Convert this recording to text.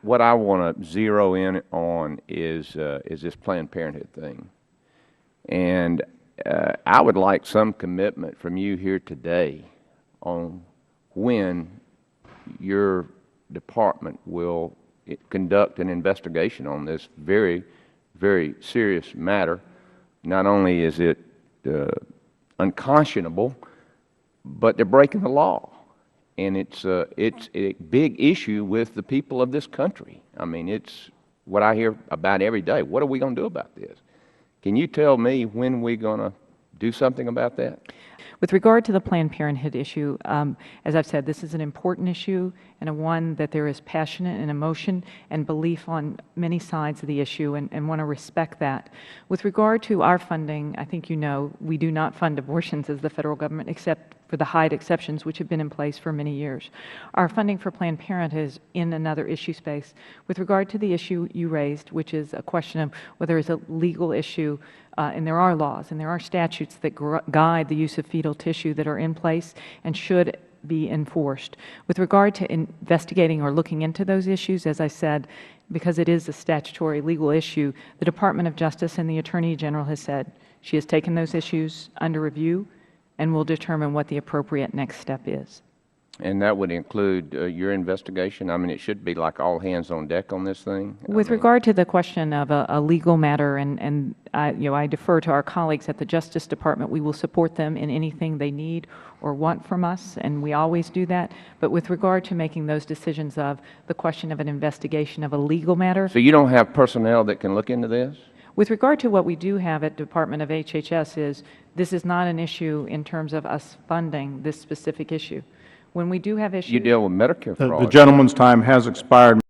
What I want to zero in on is this Planned Parenthood thing. And I would like some commitment from you here today on when your department will conduct an investigation on this very, very serious matter. Not only is it unconscionable, but they're breaking the law. And it's a big issue with the people of this country. I mean, it's what I hear about every day. What are we going to do about this? Can you tell me when we're going to do something about that? With regard to the Planned Parenthood issue, as I've said, this is an important issue and one that there is passion and emotion and belief on many sides of the issue, and want to respect that. With regard to our funding, I think you know we do not fund abortions as the Federal Government, except for the Hyde exceptions, which have been in place for many years. Our funding for Planned Parenthood is in another issue space. With regard to the issue you raised, which is a question of whether it's a legal issue, and there are laws and there are statutes that guide the use of fetal tissue that are in place and should be enforced. With regard to investigating or looking into those issues, as I said, because it is a statutory legal issue, the Department of Justice and the Attorney General has said she has taken those issues under review and will determine what the appropriate next step is. And that would include your investigation? I mean, it should be like all hands on deck on this thing? With regard to the question of a legal matter, and I defer to our colleagues at the Justice Department. We will support them in anything they need or want from us, and we always do that. But with regard to making those decisions of the question of an investigation of a legal matter. So you don't have personnel that can look into this? With regard to what we do have at Department of HHS this is not an issue in terms of us funding this specific issue. When we do have issues. You deal with Medicare fraud. The gentleman's time has expired.